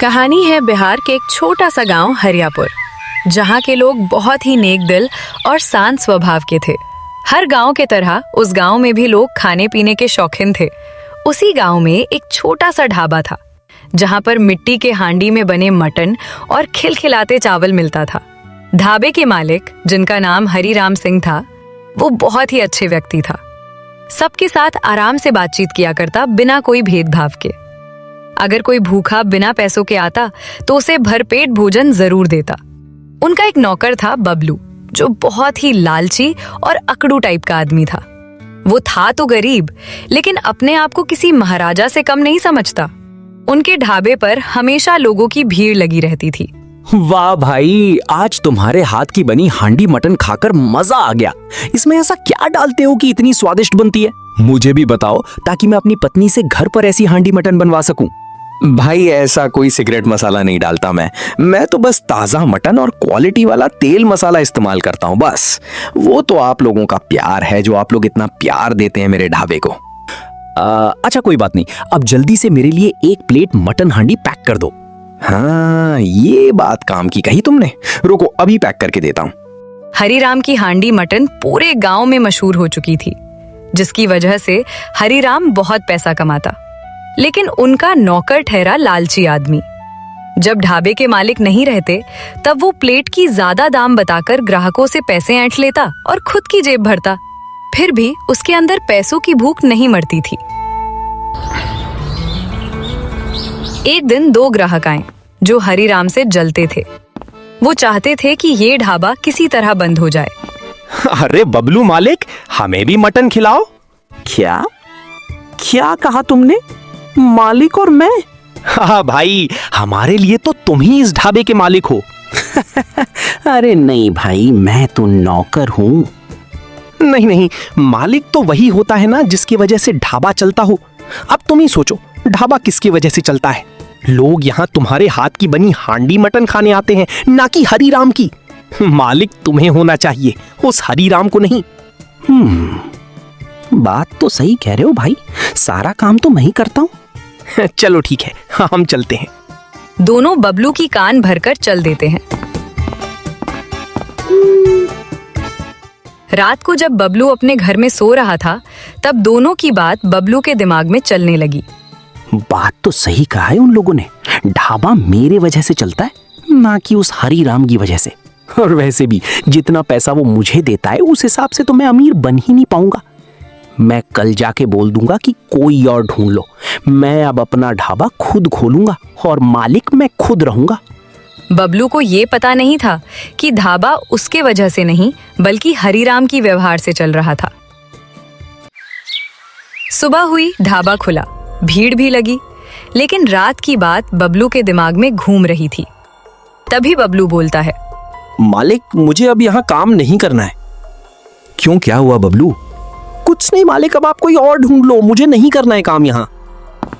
कहानी है बिहार के एक छोटा सा गांव हरियापुर, जहां के लोग बहुत ही नेक दिल और शांत स्वभाव के थे। हर गांव के तरह उस गांव में भी लोग खाने पीने के शौकीन थे। उसी गांव में एक छोटा सा ढाबा था, जहां पर मिट्टी के हांडी में बने मटन और खिलखिलाते चावल मिलता था। ढाबे के मालिक, जिनका नाम हरिराम सिंह था, वो बहुत ही अच्छे व्यक्ति था। सबके साथ आराम से बातचीत किया करता, बिना कोई भेदभाव के। अगर कोई भूखा बिना पैसों के आता तो उसे भरपेट भोजन जरूर देता। उनका एक नौकर था बबलू, जो बहुत ही लालची और अकड़ू टाइप का आदमी था। वो था तो गरीब, लेकिन अपने आप को किसी महाराजा से कम नहीं समझता। उनके ढाबे पर हमेशा लोगों की भीड़ लगी रहती थी। वाह भाई, आज तुम्हारे हाथ की बनी हांडी मटन खाकर मजा आ गया। इसमें ऐसा क्या डालते हो कि इतनी स्वादिष्ट बनती है? मुझे भी बताओ, ताकि मैं अपनी पत्नी से घर पर ऐसी हांडी मटन बनवा सकूं। भाई ऐसा कोई सिगरेट मसाला नहीं डालता मैं तो बस ताज़ा मटन और क्वालिटी वाला तेल मसाला इस्तेमाल करता हूँ बस। वो तो आप लोगों का प्यार है, जो आप लोग इतना प्यार देते हैं मेरे ढाबे को। अच्छा कोई बात नहीं, अब जल्दी से मेरे लिए एक प्लेट मटन हांडी पैक कर दो। हाँ, ये बात काम की कही तुमने। रुको, अभी पैक करके देता हूँ। हरिराम की हांडी मटन पूरे गांव में मशहूर हो चुकी थी, जिसकी वजह से हरिराम बहुत पैसा कमाता। लेकिन उनका नौकर ठहरा लालची आदमी। जब ढाबे के मालिक नहीं रहते, तब वो प्लेट की ज्यादा दाम बताकर ग्राहकों से पैसे ऐंठ लेता और खुद की जेब भरता। फिर भी उसके अंदर पैसों की भूख नहीं मरती थी। एक दिन दो ग्राहक आए, जो हरिराम से जलते थे। वो चाहते थे कि ये ढाबा किसी तरह बंद हो जाए। अरे बबलू मालिक, हमें भी मटन खिलाओ। क्या क्या कहा तुमने? मालिक और मैं? हाँ भाई, हमारे लिए तो तुम ही इस ढाबे के मालिक हो। अरे नहीं भाई, मैं तो नौकर हूँ। नहीं नहीं, मालिक तो वही होता है ना जिसकी वजह से ढाबा चलता हो। अब तुम ही सोचो, ढाबा किसकी वजह से चलता है? लोग यहाँ तुम्हारे हाथ की बनी हांडी मटन खाने आते हैं, ना कि हरिराम की। मालिक तुम्हें होना चाहिए, उस हरिराम को नहीं। बात तो सही कह रहे हो भाई, सारा काम तो मैं ही करता हूँ। चलो ठीक है, हाँ हम चलते हैं। दोनों बबलू की कान भरकर चल देते हैं। रात को जब बबलू अपने घर में सो रहा था, तब दोनों की बात बबलू के दिमाग में चलने लगी। बात तो सही कहा है उन लोगों ने, ढाबा मेरे वजह से चलता है, ना कि उस हरिराम की वजह से। और वैसे भी जितना पैसा वो मुझे देता है, उस हिसाब से तो मैं अमीर बन ही नहीं पाऊंगा। मैं कल जाके बोल दूंगा कि कोई और ढूंढ लो। मैं अब अपना ढाबा खुद खोलूंगा और मालिक मैं खुद रहूंगा। बबलू को ये पता नहीं था कि ढाबा उसके वजह से नहीं, बल्कि हरिराम की व्यवहार से चल रहा था। सुबह हुई, ढाबा खुला, भीड़ भी लगी, लेकिन रात की बात बबलू के दिमाग में घूम रही थी। तभी बबलू बोलता है, मालिक मुझे अब यहाँ काम नहीं करना है। क्यों, क्या हुआ बबलू? कुछ नहीं मालिक, अब आप कोई और ढूंढ लो, मुझे नहीं करना है काम यहाँ।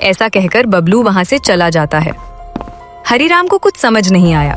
ऐसा कहकर बबलू वहां से चला जाता है। हरिराम को कुछ समझ नहीं आया।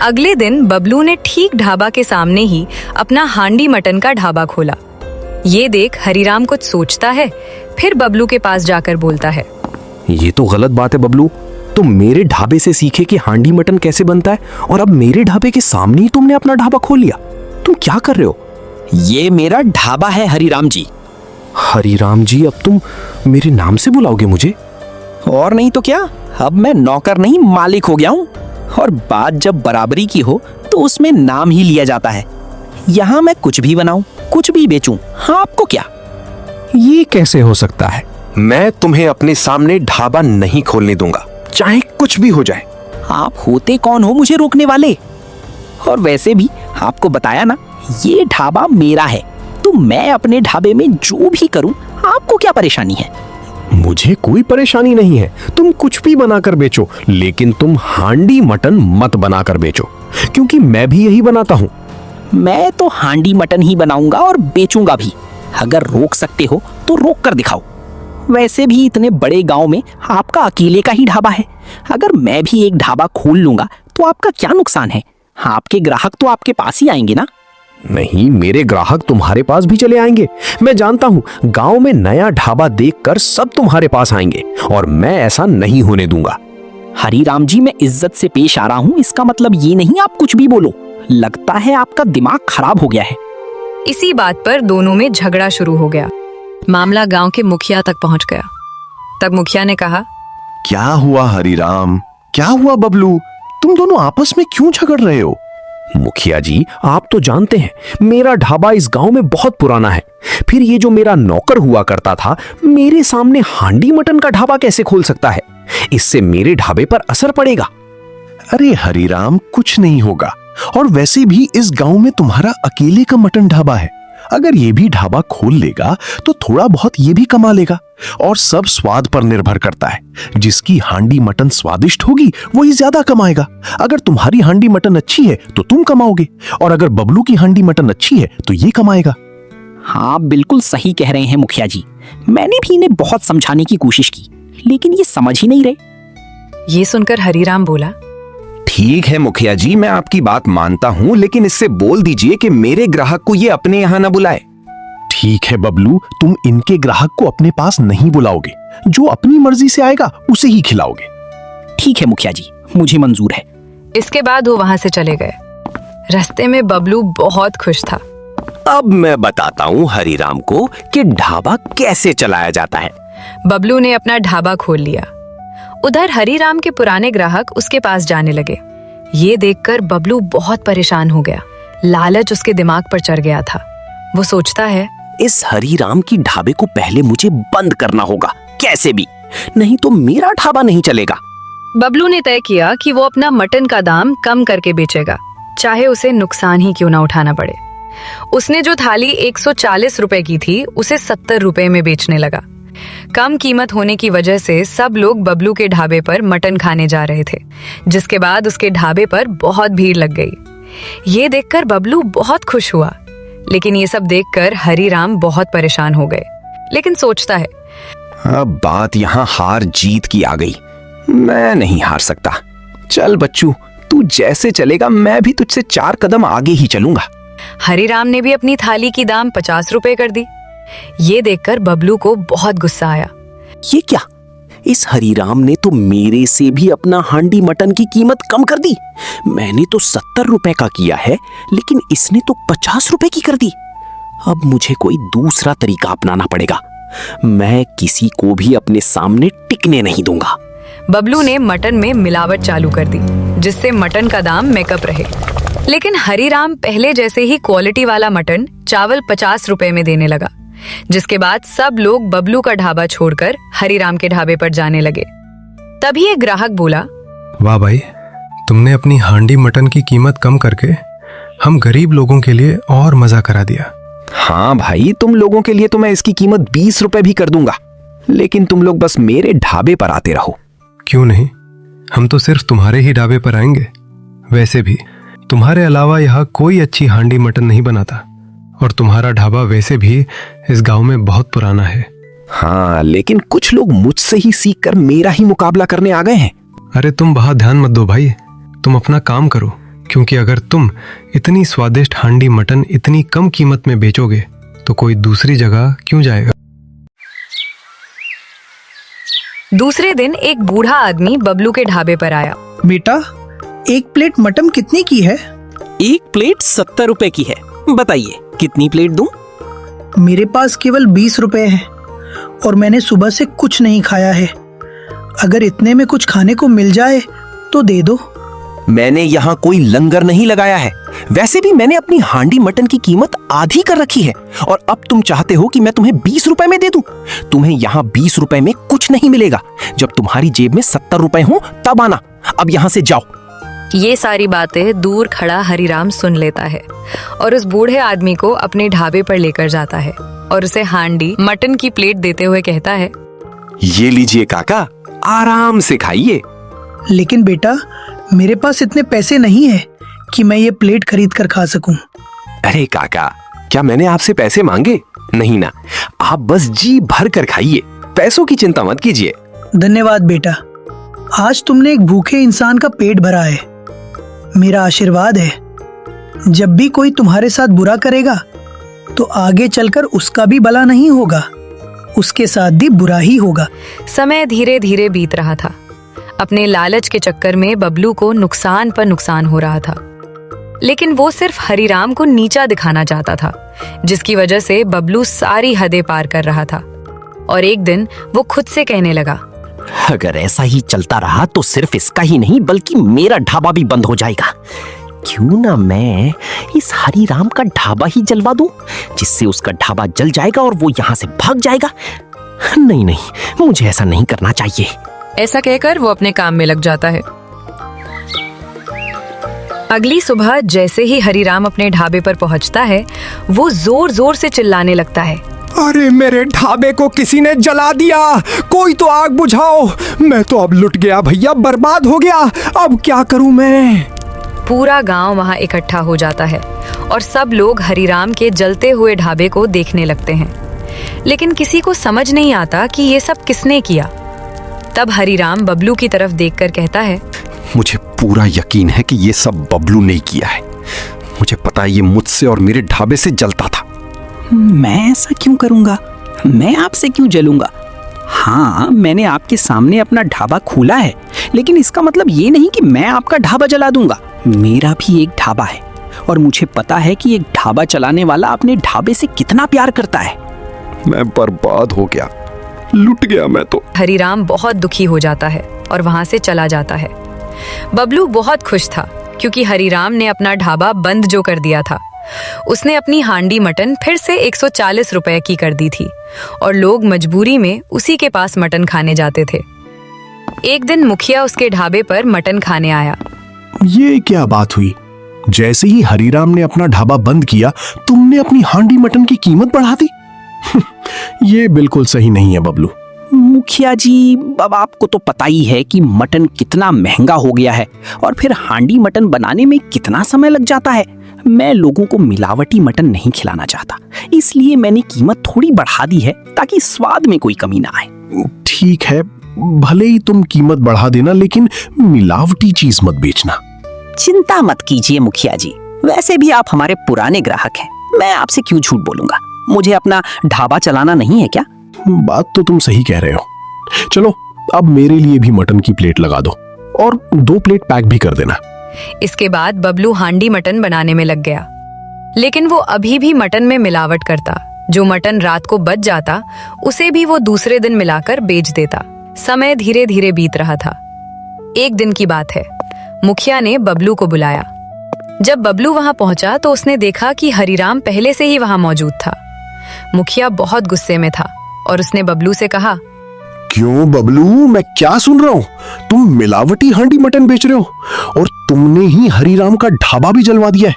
अगले दिन बबलू ने ठीक ढाबा के सामने ही अपना हांडी मटन का ढाबा खोला। ये देख हरिराम कुछ सोचता है, फिर बबलू के पास जाकर बोलता है, ये तो गलत बात है बबलू। तुम मेरे ढाबे से सीखे कि हांडी मटन कैसे बनता है, और अब मेरे ढाबे के सामने ही तुमने अपना ढाबा खोल लिया। तुम क्या कर रहे हो? ये मेरा ढाबा है हरिराम जी। हरिराम जी, अब तुम मेरे नाम से बुलाओगे मुझे? और नहीं तो क्या, अब मैं नौकर नहीं मालिक हो गया हूँ। और बात जब बराबरी की हो तो उसमें नाम ही लिया जाता है। यहाँ मैं कुछ भी बनाऊं, कुछ भी बेचूं, हाँ आपको क्या? ये कैसे हो सकता है? मैं तुम्हें अपने सामने ढाबा नहीं खोलने दूंगा, चाहे कुछ भी हो जाए। आप होते कौन हो मुझे रोकने वाले? और वैसे भी आपको बताया ना, ये ढाबा मेरा है, तो मैं अपने ढाबे में जो भी करूं, आपको क्या परेशानी है? मुझे कोई परेशानी नहीं है, तुम कुछ भी बनाकर बेचो, लेकिन तुम हांडी मटन मत बनाकर बेचो, क्योंकि मैं भी यही बनाता हूँ। मैं तो हांडी मटन ही बनाऊंगा और बेचूंगा भी। अगर रोक सकते हो तो रोक कर दिखाओ। वैसे भी इतने बड़े गांव में आपका अकेले का ही ढाबा है। अगर मैं भी एक ढाबा खोल लूंगा तो आपका क्या नुकसान है? आपके ग्राहक तो आपके पास ही आएंगे ना। नहीं, मेरे ग्राहक तुम्हारे पास भी चले आएंगे। मैं जानता हूँ गांव में नया ढाबा देखकर सब तुम्हारे पास आएंगे और मैं ऐसा नहीं होने दूंगा। हरीराम जी, मैं इज्जत से पेश आ रहा हूँ, इसका मतलब ये नहीं आप कुछ भी बोलो। लगता है आपका दिमाग खराब हो गया है। इसी बात पर दोनों में झगड़ा शुरू हो गया। मामला गांव के मुखिया तक पहुंच गया। तब मुखिया ने कहा, क्या हुआ हरीराम? क्या हुआ बबलू? तुम दोनों आपस में क्यों झगड़ रहे हो? मुखिया जी, आप तो जानते हैं मेरा ढाबा इस गांव में बहुत पुराना है। फिर ये जो मेरा नौकर हुआ करता था, मेरे सामने हांडी मटन का ढाबा कैसे खोल सकता है? इससे मेरे ढाबे पर असर पड़ेगा। अरे हरीराम, कुछ नहीं होगा। और वैसे भी इस गांव में तुम्हारा अकेले का मटन ढाबा है। अगर ये भी ढाबा खोल लेगा तो थोड़ा बहुत ये भी कमा लेगा। और सब स्वाद पर निर्भर करता है। जिसकी हांडी मटन स्वादिष्ट होगी वही ज्यादा कमाएगा। अगर तुम्हारी हांडी मटन अच्छी है तो तुम कमाओगे, और अगर बबलू की हांडी मटन अच्छी है तो ये कमाएगा। हाँ, बिल्कुल सही कह रहे हैं मुखिया जी। मैंने भी इन्हें बहुत समझाने की कोशिश की, लेकिन ये समझ ही नहीं रहे। ये सुनकर हरीराम बोला, ठीक है मुखिया जी, मैं आपकी बात मानता हूँ, लेकिन इससे बोल दीजिए कि मेरे ग्राहक को ये अपने यहाँ न बुलाए। ठीक है बबलू, तुम इनके ग्राहक को अपने पास नहीं बुलाओगे। जो अपनी मर्जी से आएगा उसे ही खिलाओगे। ठीक है मुखिया जी, मुझे मंजूर है। इसके बाद वो वहां से चले गए। रास्ते में बबलू बहुत खुश था। अब मैं बताता हूँ हरीराम को कि ढाबा कैसे चलाया जाता है। बबलू ने अपना ढाबा खोल लिया। उधर हरीराम के पुराने ग्राहक उसके पास जाने लगे। ये देखकर बबलू बहुत परेशान हो गया। लालच उसके दिमाग पर चढ़ गया था। वो सोचता है, इस हरीराम की ढाबे को पहले मुझे बंद करना होगा, कैसे भी, नहीं तो मेरा ढाबा नहीं चलेगा। बबलू ने तय किया कि वो अपना मटन का दाम कम करके बेचेगा, चाहे उसे नुकसान ही क्यों ना उठाना पड़े। उसने जो थाली 140 रुपए की थी उसे 70 रुपए में बेचने लगा। कम कीमत होने की वजह से सब लोग बबलू के ढाबे पर मटन खाने जा रहे थे, जिसके बाद उसके ढाबे पर बहुत भीड़ लग गई। ये देखकर बबलू बहुत खुश हुआ, लेकिन ये सब देखकर हरीराम बहुत परेशान हो गए। लेकिन सोचता है, अब बात यहाँ हार जीत की आ गई। मैं नहीं हार सकता। चल बच्चू, तू जैसे चलेगा मैं भी तुझसे 4 कदम आगे ही चलूंगा। हरीराम ने भी अपनी थाली की दाम 50 रुपए कर दी। ये देखकर बबलू को बहुत गुस्सा आया। ये क्या, इस हरीराम ने तो मेरे से भी अपना हांडी मटन की कीमत कम कर दी। मैंने तो 70 रुपए का किया है, लेकिन इसने तो 50 रुपए की कर दी। अब मुझे कोई दूसरा तरीका अपनाना पड़ेगा। मैं किसी को भी अपने सामने टिकने नहीं दूंगा। बबलू ने मटन में मिलावट चालू कर दी, जिससे मटन का दाम मेकअप रहे। लेकिन हरीराम पहले जैसे ही क्वालिटी वाला मटन चावल 50 रुपए में देने लगा, जिसके बाद सब लोग बबलू का ढाबा छोड़कर हरीराम के ढाबे पर जाने लगे। तभी एक ग्राहक बोला, वाह भाई, तुमने अपनी हांडी मटन की कीमत कम करके हम गरीब लोगों के लिए और मजा करा दिया। हाँ भाई, तुम लोगों के लिए तो मैं इसकी कीमत 20 रुपए भी कर दूंगा, लेकिन तुम लोग बस मेरे ढाबे पर आते रहो। क्यों नहीं, हम तो सिर्फ तुम्हारे ही ढाबे पर आएंगे। वैसे भी तुम्हारे अलावा यहाँ कोई अच्छी हांडी मटन नहीं बनाता, और तुम्हारा ढाबा वैसे भी इस गांव में बहुत पुराना है। हाँ, लेकिन कुछ लोग मुझसे ही सीखकर मेरा ही मुकाबला करने आ गए हैं। अरे तुम बहुत ध्यान मत दो भाई, तुम अपना काम करो, क्योंकि अगर तुम इतनी स्वादिष्ट हांडी मटन इतनी कम कीमत में बेचोगे तो कोई दूसरी जगह क्यों जाएगा। दूसरे दिन एक बूढ़ा आदमी बबलू के ढाबे पर आया। बेटा, एक प्लेट मटन कितने की है? एक प्लेट 70 रुपए की है, बताइए कितनी प्लेट दूं? मेरे पास केवल 20 रुपए हैं और मैंने सुबह से कुछ नहीं खाया है। अगर इतने में कुछ खाने को मिल जाए तो दे दो। मैंने यहाँ कोई लंगर नहीं लगाया है। वैसे भी मैंने अपनी हांडी मटन की कीमत आधी कर रखी है, और अब तुम चाहते हो कि मैं तुम्हें 20 रुपए में दे दूं। तुम्हें यहाँ 20 रुपए में कुछ नहीं मिलेगा। जब तुम्हारी जेब में 70 रुपए हो तब आना। अब यहाँ से जाओ। ये सारी बातें दूर खड़ा हरीराम सुन लेता है और उस बूढ़े आदमी को अपने ढाबे पर लेकर जाता है और उसे हांडी मटन की प्लेट देते हुए कहता है, ये लीजिए काका, आराम से खाइए। लेकिन बेटा, मेरे पास इतने पैसे नहीं है कि मैं ये प्लेट खरीद कर खा सकूं। अरे काका, क्या मैंने आपसे पैसे मांगे? नहीं ना, आप बस जी भर कर खाइए, पैसों की चिंता मत कीजिए। धन्यवाद बेटा, आज तुमने एक भूखे इंसान का पेट भरा है। मेरा आशीर्वाद है, जब भी कोई तुम्हारे साथ बुरा करेगा तो आगे चलकर उसका भी भला नहीं होगा, उसके साथ भी बुरा ही होगा। समय धीरे धीरे बीत रहा था। अपने लालच के चक्कर में बबलू को नुकसान पर नुकसान हो रहा था, लेकिन वो सिर्फ हरीराम को नीचा दिखाना चाहता था, जिसकी वजह से बबलू सारी हदें पार कर रहा था। और एक दिन वो खुद से कहने लगा, अगर ऐसा ही चलता रहा तो सिर्फ इसका ही नहीं बल्कि मेरा ढाबा भी बंद हो जाएगा। क्यों ना मैं इस हरीराम का ढाबा ही जलवा दूं, जिससे उसका ढाबा जल जाएगा और वो यहाँ से भाग जाएगा। नहीं नहीं, मुझे ऐसा नहीं करना चाहिए। ऐसा कहकर वो अपने काम में लग जाता है। अगली सुबह जैसे ही हरीराम अपने ढाबे पर पहुंचता है, वो जोर जोर से चिल्लाने लगता है, अरे मेरे ढाबे को किसी ने जला दिया, कोई तो आग बुझाओ, मैं तो अब लुट गया भैया, बर्बाद हो गया, अब क्या करूं मैं। पूरा गांव वहां इकट्ठा हो जाता है और सब लोग हरीराम के जलते हुए ढाबे को देखने लगते हैं, लेकिन किसी को समझ नहीं आता कि ये सब किसने किया। तब हरीराम बबलू की तरफ देखकर कहता है, मुझे पूरा यकीन है कि ये सब बबलू ने किया है। मुझे पता है ये मुझसे और मेरे ढाबे से जलता था। मैं ऐसा क्यों करूंगा? मैं आपसे क्यों जलूंगा? हाँ, मैंने आपके सामने अपना ढाबा खोला है, लेकिन इसका मतलब ये नहीं कि मैं आपका ढाबा जला दूंगा। मेरा भी एक ढाबा है और मुझे पता है कि एक ढाबा चलाने वाला अपने ढाबे से कितना प्यार करता है। मैं बर्बाद हो गया, लुट गया मैं तो। हरीराम बहुत दुखी हो जाता है और वहां से चला जाता है। बबलू बहुत खुश था क्योंकि हरीराम ने अपना ढाबा बंद जो कर दिया था। उसने अपनी हांडी मटन फिर से 140 रुपए की कर दी थी और लोग मजबूरी में उसी के पास मटन खाने जाते थे। एक दिन मुखिया उसके ढाबे पर मटन खाने आया। ये क्या बात हुई? जैसे ही हरीराम ने अपना ढाबा बंद किया, तुमने अपनी हांडी मटन की कीमत बढ़ा दी। ये बिल्कुल सही नहीं है बबलू। मुखिया जी, अब आपको तो पता ही है कि मटन कितना महंगा हो गया है और फिर हांडी मटन बनाने में कितना समय लग जाता है। मैं लोगों को मिलावटी मटन नहीं खिलाना चाहता, इसलिए मैंने कीमत थोड़ी बढ़ा दी है ताकि स्वाद में कोई कमी ना आए। ठीक है, भले ही तुम कीमत बढ़ा देना, लेकिन मिलावटी चीज मत बेचना। चिंता मत कीजिए मुखिया जी, वैसे भी आप हमारे पुराने ग्राहक हैं, मैं आपसे क्यों झूठ बोलूंगा। मुझे अपना ढाबा चलाना नहीं है क्या? बात तो तुम सही कह रहे हो। चलो, अब मेरे लिए भी मटन की प्लेट लगा दो और 2 प्लेट पैक भी कर देना। इसके बाद बबलू हांडी मटन बनाने में लग गया, लेकिन वो अभी भी मटन में मिलावट करता। जो मटन रात को बच जाता, उसे भी वो दूसरे दिन मिलाकर बेच देता। समय धीरे धीरे बीत रहा था। एक दिन की बात है, मुखिया ने बबलू को बुलाया। जब बबलू वहां पहुंचा तो उसने देखा कि हरीराम पहले से ही वहां मौजूद था। मुखिया बहुत गुस्से में था और उसने बबलू से कहा, क्यों बबलू, मैं क्या सुन रहा हूँ? तुम मिलावटी हांडी मटन बेच रहे हो और तुमने ही हरीराम का ढाबा भी जलवा दिया है।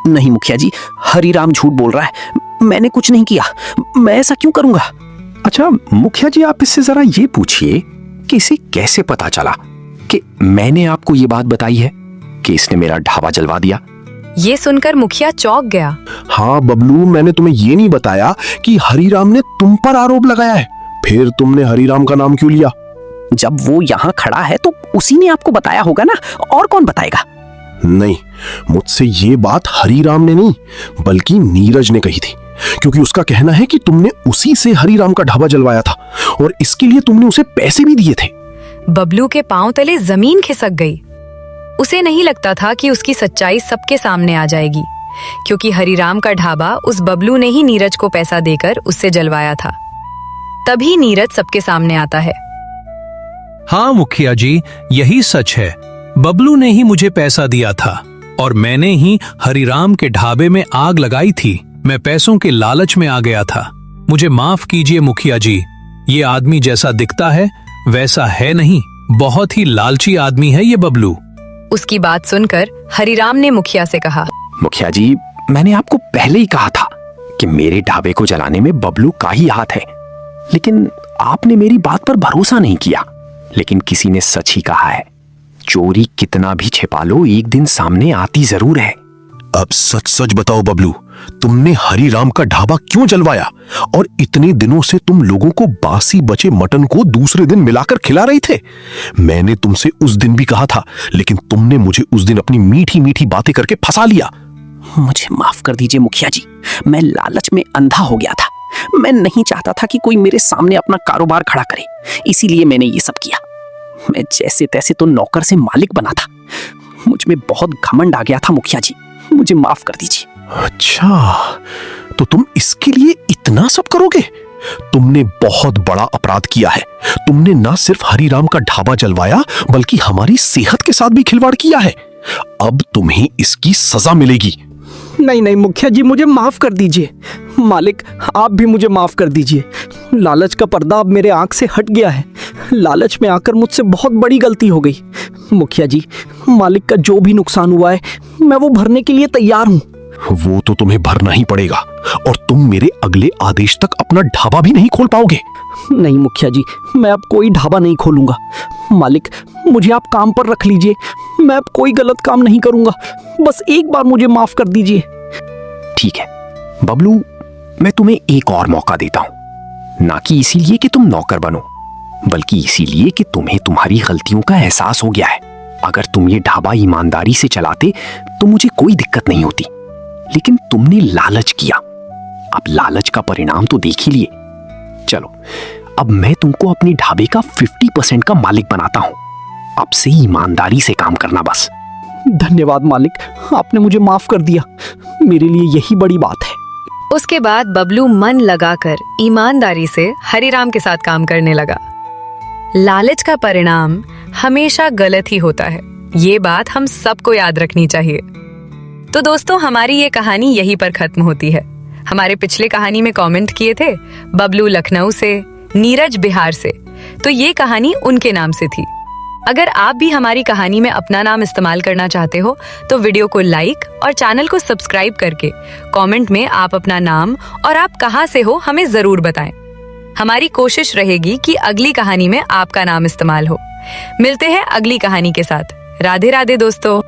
नहीं मुखिया जी, हरीराम झूठ बोल रहा है, मैंने कुछ नहीं किया। मैं ऐसा क्यों करूंगा? अच्छा मुखिया जी, आप इससे जरा ये पूछिए कि इसे कैसे पता चला कि मैंने आपको ये बात बताई है कि इसने मेरा ढाबा जलवा दिया। ये सुनकर मुखिया चौंक गया। हाँ बबलू, मैंने तुम्हें ये नहीं बताया कि हरीराम ने तुम पर आरोप लगाया है। फिर तुमने हरीराम का नाम क्यों लिया? जब वो यहाँ खड़ा है तो उसी ने आपको बताया होगा ना, और कौन बताएगा? नहीं, मुझसे ये बात हरीराम ने नहीं बल्कि नीरज ने कही थी, क्योंकि उसका कहना है कि तुमने उसी से हरीराम का ढाबा जलवाया था और इसके लिए तुमने उसे पैसे भी दिए थे। बबलू के पांव तले जमीन खिसक गई। उसे नहीं लगता था कि उसकी सच्चाई सबके सामने आ जाएगी, क्योंकि हरीराम का ढाबा उस बबलू ने ही नीरज को पैसा देकर उससे जलवाया था। तभी नीरज सबके सामने आता है। हाँ मुखिया जी, यही सच है। बबलू ने ही मुझे पैसा दिया था और मैंने ही हरीराम के ढाबे में आग लगाई थी। मैं पैसों के लालच में आ गया था। मुझे माफ कीजिए मुखिया जी, ये आदमी जैसा दिखता है वैसा है नहीं। बहुत ही लालची आदमी है ये बबलू। उसकी बात सुनकर हरीराम ने मुखिया से कहा, मुखिया जी, मैंने आपको पहले ही कहा था कि मेरे ढाबे को जलाने में बबलू का ही हाथ है, लेकिन आपने मेरी बात पर भरोसा नहीं किया। लेकिन किसी ने सच ही कहा है, चोरी कितना भी छिपा लो एक दिन सामने आती जरूर है। अब सच सच बताओ बबलू, तुमने हरीराम का ढाबा क्यों जलवाया? और इतने दिनों से तुम लोगों को बासी बचे मटन को दूसरे दिन मिलाकर खिला रहे थे। मैंने तुमसे उस दिन भी कहा था, लेकिन तुमने मुझे उस दिन अपनी मीठी मीठी बातें करके फंसा लिया। मुझे माफ कर दीजिए मुखिया जी, मैं लालच में अंधा हो गया था। मैं नहीं चाहता था कि कोई मेरे सामने अपना कारोबार खड़ा करे, इसीलिए मैंने ये सब किया। मैं जैसे तैसे तो नौकर से मालिक बना था। मुझ में बहुत घमंड आ गया था मुखिया जी, मुझे माफ कर दीजिए। अच्छा, तो तुम इसके लिए इतना सब करोगे? तुमने बहुत बड़ा अपराध किया है। तुमने ना सिर्फ हरिराम का ढाबा जलवाया, बल्कि हमारी सेहत के साथ भी खिलवाड़ किया है। अब तुम्हें इसकी सजा मिलेगी। नहीं नहीं मुखिया जी, मुझे माफ कर दीजिए। मालिक, आप भी मुझे माफ कर दीजिए। लालच का पर्दा अब मेरे आंख से हट गया है। लालच में आकर मुझसे बहुत बड़ी गलती हो गई। मुखिया जी, मालिक का जो भी नुकसान हुआ है, मैं वो भरने के लिए तैयार हूँ। वो तो तुम्हें भरना ही पड़ेगा, और तुम मेरे अगले आदेश तक अपना ढाबा भी नहीं खोल पाओगे। नहीं मुखिया जी, मैं अब कोई ढाबा नहीं खोलूंगा। मालिक, मुझे आप काम पर रख लीजिए। मैं अब कोई गलत काम नहीं करूंगा। बस एक बार मुझे माफ कर दीजिए। ठीक है बबलू, मैं तुम्हें एक और मौका देता हूं, ना कि इसीलिए कि तुम नौकर बनो, बल्कि इसीलिए कि तुम्हें तुम्हारी गलतियों का एहसास हो गया है। अगर तुम ये ढाबा ईमानदारी से चलाते तो मुझे कोई दिक्कत नहीं होती, लेकिन तुमने लालच किया। अब लालच का परिणाम तो देख ही लिए। चलो, अब मैं तुमको अपने ढाबे का 50% का मालिक बनाता हूं। अब से ईमानदारी से काम करना बस। धन्यवाद मालिक, आपने मुझे माफ कर दिया। मेरे लिए यही बड़ी बात है। उसके बाद बबलू मन लगाकर ईमानदारी से हरिराम के साथ काम करने लगा। लालच का परिणाम हमेशा गलत ही होता है, ये बात हम सबको याद रखनी चाहिए। तो दोस्तों, हमारी ये कहानी यहीं पर खत्म होती है। हमारे पिछले कहानी में कमेंट किए थे बबलू लखनऊ से, नीरज बिहार से, तो ये कहानी उनके नाम से थी। अगर आप भी हमारी कहानी में अपना नाम इस्तेमाल करना चाहते हो तो वीडियो को लाइक और चैनल को सब्सक्राइब करके कमेंट में आप अपना नाम और आप कहां से हो हमें जरूर बताएं। हमारी कोशिश रहेगी कि अगली कहानी में आपका नाम इस्तेमाल हो। मिलते हैं अगली कहानी के साथ। राधे राधे दोस्तों।